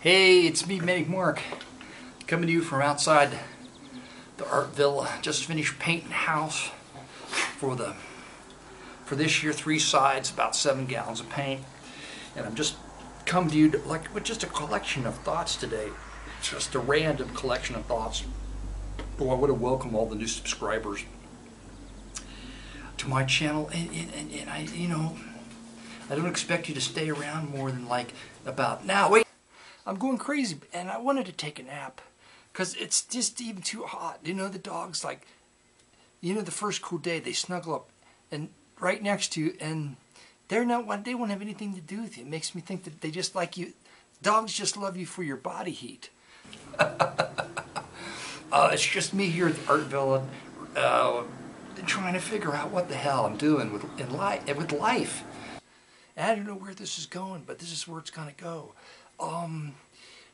Hey, it's me, Manic Mark, coming to you from outside the art villa. Just finished painting the house for this year, 3 sides, about 7 gallons of paint, and I'm just coming to you with just a collection of thoughts today. It's just a random collection of thoughts. Boy, I want to welcome all the new subscribers to my channel, and I don't expect you to stay around more than now. Wait. I'm going crazy, and I wanted to take a nap because it's just even too hot. You know, the dogs, the first cool day, they snuggle up and right next to you, and they won't have anything to do with you. It makes me think that they just like you. Dogs just love you for your body heat. It's just me here at the art villa, trying to figure out what the hell I'm doing with life. And I don't know where this is going, but this is where it's gonna go.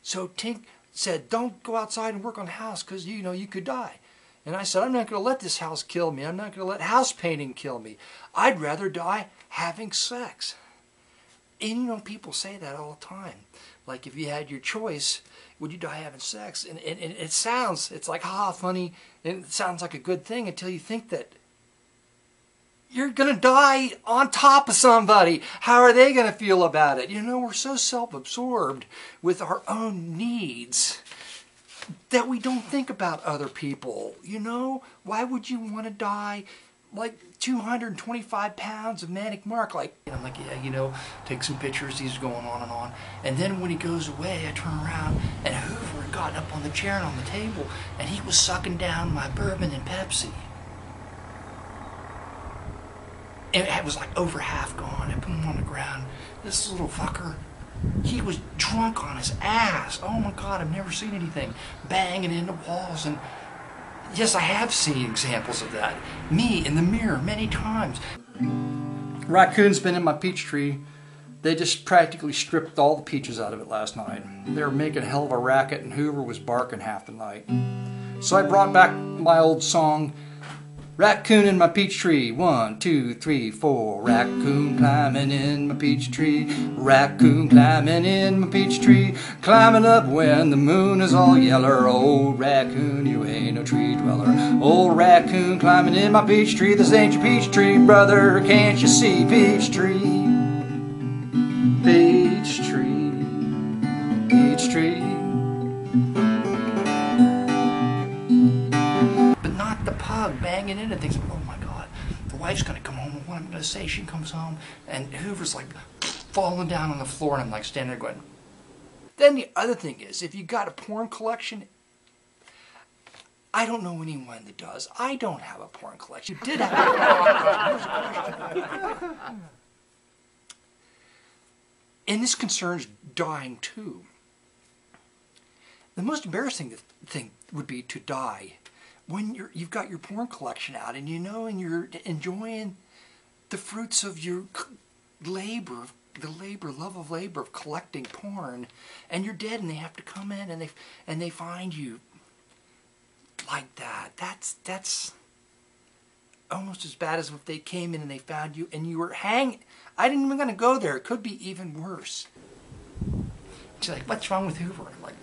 So Tink said, don't go outside and work on the house because you could die. And I said, I'm not going to let this house kill me. I'm not going to let house painting kill me. I'd rather die having sex. And people say that all the time. Like, if you had your choice, would you die having sex? And it's like, funny, and it sounds like a good thing until you think that you're going to die on top of somebody. How are they going to feel about it? We're so self-absorbed with our own needs that we don't think about other people. Why would you want to die like 225 pounds of Manic Mark? I'm like, yeah, take some pictures. He's going on and on. And then when he goes away, I turn around and Hoover had gotten up on the chair and on the table, and he was sucking down my bourbon and Pepsi. It was like over half gone. I put him on the ground. This little fucker, he was drunk on his ass. Oh my God, I've never seen anything. Banging into walls. And yes, I have seen examples of that. Me in the mirror many times. Raccoon's been in my peach tree. They just practically stripped all the peaches out of it last night. They were making a hell of a racket, and Hoover was barking half the night. So I brought back my old song, Raccoon in my peach tree, 1, 2, 3, 4. Raccoon climbing in my peach tree. Raccoon climbing in my peach tree. Climbing up when the moon is all yeller. Old raccoon, you ain't no tree dweller. Old raccoon climbing in my peach tree. This ain't your peach tree, brother. Can't you see? Peach tree. Peach tree. Peach tree. Banging into things. Oh my God, the wife's gonna come home, and what I'm gonna say? She comes home, and Hoover's like falling down on the floor, and I'm like standing there going. Then the other thing is, if you got a porn collection, I don't know anyone that does. I don't have a porn collection. You did have a and this concerns dying too. The most embarrassing thing would be to die when you've got your porn collection out, and and you're enjoying the fruits of your labor, love of labor of collecting porn, and you're dead, and they have to come in and they find you like that. That's almost as bad as if they came in and they found you and you were hanging. I didn't even gonna go there. It could be even worse. She's like, what's wrong with Hoover? I'm like,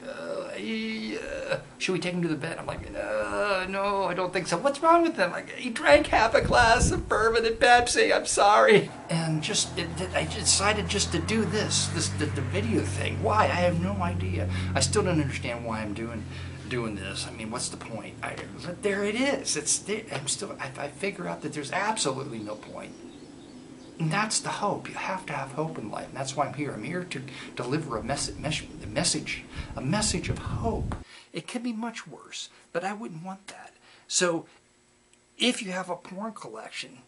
should we take him to the bed? I'm like, no, I don't think so. What's wrong with him? Like, he drank half a glass of bourbon and Pepsi. I'm sorry. And I decided just to do the video thing. Why? I have no idea. I still don't understand why I'm doing this. I mean, what's the point? But there it is. I figure out that there's absolutely no point. And that's the hope. You have to have hope in life. And that's why I'm here. I'm here to deliver a message of hope. It could be much worse, but I wouldn't want that. So if you have a porn collection,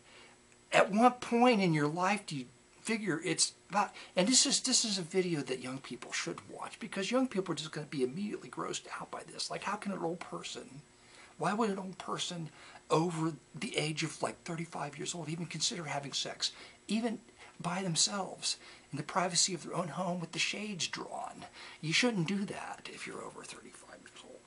at what point in your life do you figure it's about, and this is a video that young people should watch, because young people are just going to be immediately grossed out by this. Like, how can an old person, why would an old person over the age of like 35 years old even consider having sex, even by themselves, in the privacy of their own home with the shades drawn? You shouldn't do that if you're over 35 years old.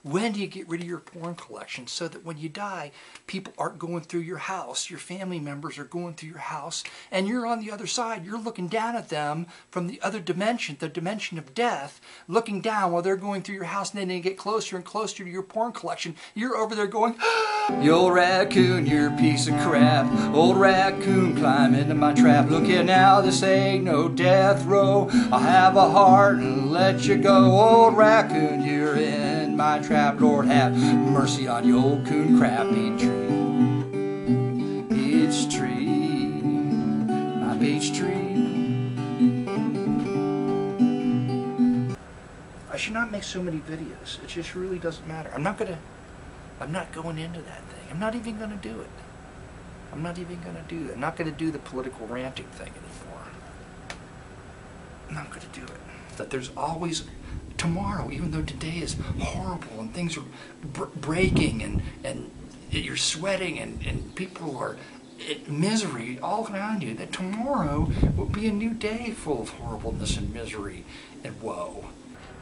When do you get rid of your porn collection so that when you die, people aren't going through your house, your family members are going through your house, and you're on the other side, you're looking down at them from the other dimension, the dimension of death, looking down while they're going through your house, and then they get closer and closer to your porn collection. You're over there going, you old raccoon, you're a piece of crap. Old raccoon, climb into my trap. Look here now, this ain't no death row. I'll have a heart and let you go. Old raccoon, you're in my trap. Lord have mercy on you, old coon crap. Peach tree, peach tree, my peach tree. I should not make so many videos. It just really doesn't matter. I'm not going into that thing. I'm not even going to do it. I'm not even going to do that. I'm not going to do the political ranting thing anymore. I'm not going to do it. That there's always tomorrow, even though today is horrible and things are breaking and you're sweating and people are in misery all around you, that tomorrow will be a new day full of horribleness and misery and woe.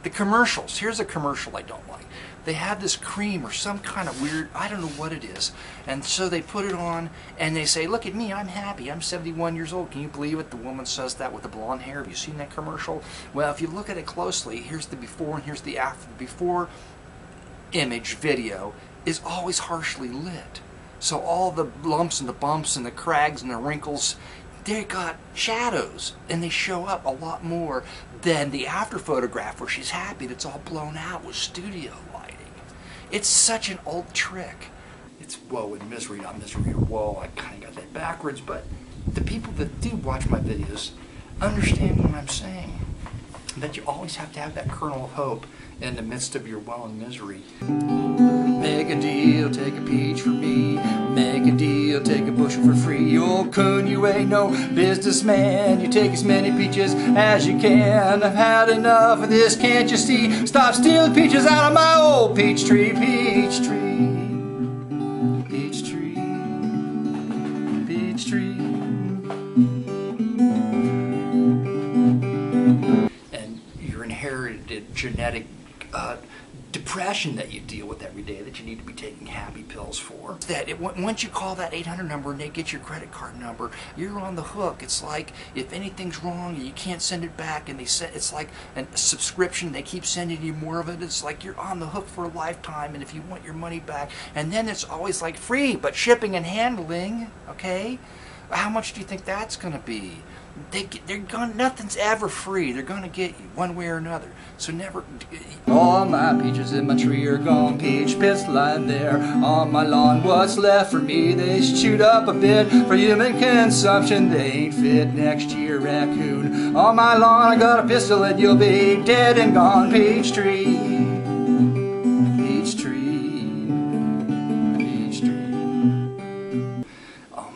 The commercials. Here's a commercial I don't like. They have this cream or some kind of weird, I don't know what it is, and so they put it on and they say, look at me, I'm happy, I'm 71 years old. Can you believe it? The woman says that with the blonde hair. Have you seen that commercial? Well, if you look at it closely, here's the before and here's the after. The before image video is always harshly lit. So all the lumps and the bumps and the crags and the wrinkles, they got shadows, and they show up a lot more than the after photograph where she's happy that's all blown out with studio lighting. It's such an old trick. It's woe and misery, not misery or woe. I kind of got that backwards, but the people that do watch my videos understand what I'm saying. That you always have to have that kernel of hope in the midst of your woe and misery. Make a deal, take a peach for me. Make a deal, take a bushel for free. You old coon, you ain't no businessman. You take as many peaches as you can. I've had enough of this, can't you see? Stop stealing peaches out of my old peach tree. Peach tree, peach tree, peach tree. And your inherited genetic depression that you deal with every day that you need to be taking happy pills for. Once you call that 800 number and they get your credit card number, you're on the hook. It's like if anything's wrong and you can't send it back, and it's like a subscription. They keep sending you more of it. It's like you're on the hook for a lifetime, and if you want your money back, and then it's always like free, but shipping and handling, okay? How much do you think that's going to be? Nothing's ever free. They're going to get you one way or another. So never. All my peaches in my tree are gone. Peach pits lying there on my lawn. What's left for me? They chewed up a bit for human consumption. They ain't fit next year, raccoon. On my lawn I got a pistol and you'll be dead and gone. Peach tree, peach tree, peach tree.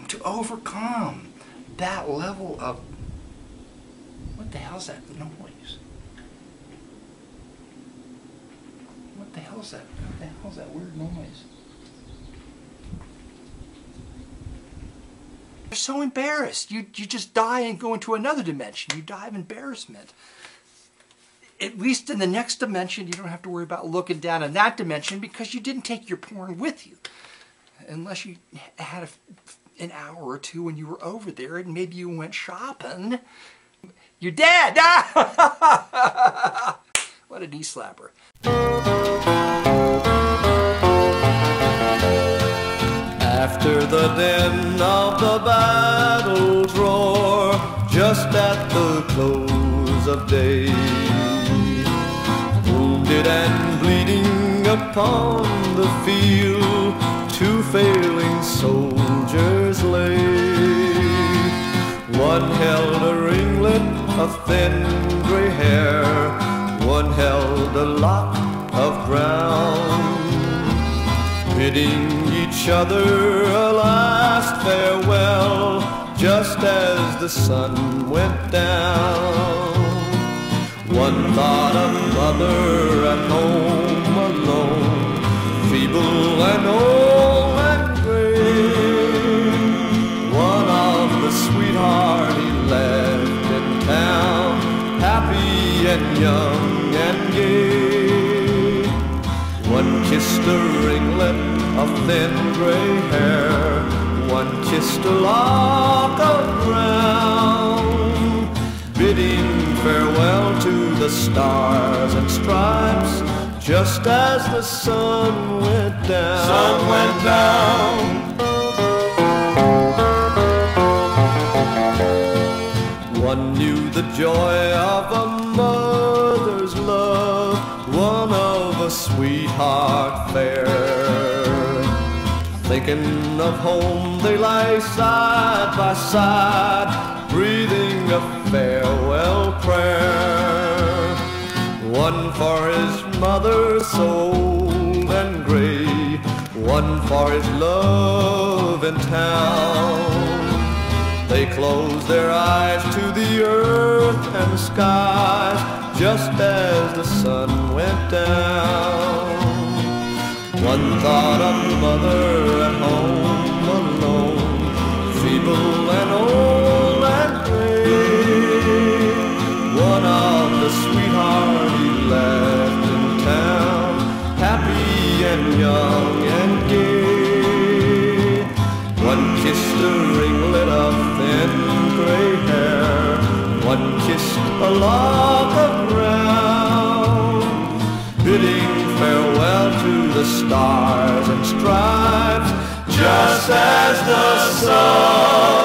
To overcome that level of, what the hell's that noise? What the hell's that? What the hell's that weird noise? You're so embarrassed. You just die and go into another dimension. You die of embarrassment. At least in the next dimension, you don't have to worry about looking down in that dimension because you didn't take your porn with you. Unless you had an hour or two when you were over there and maybe you went shopping. You're dead! What a knee slapper. After the din of the battle's roar, just at the close of day, wounded and bleeding upon the field, two failing soldiers lay. One held a ringlet of thin gray hair, one held a lock of brown, bidding each other a last farewell just as the sun went down. One thought of mother at home alone, feeble and old and gray. One of the sweetheart he left in town, happy and young and gay. One kissed a ringlet of thin gray hair, one kissed a lock of brown, bidding farewell to the stars and stripes just as the sun went down. Sun went down. One knew the joy of a mother's love, one of a sweetheart fair. Thinking of home they lay side by side, breathing a farewell prayer. One for his mother so old and gray, one for his love in town. They closed their eyes to the earth and skies just as the sun went down. One thought of mother at home alone, feeble and old and gray. One of the sweetheart he left in town, happy and young and gay. One kissed a ringlet of thin gray hair, one kissed a lock of brown, bidding farewell to the stars and stripes just as the sun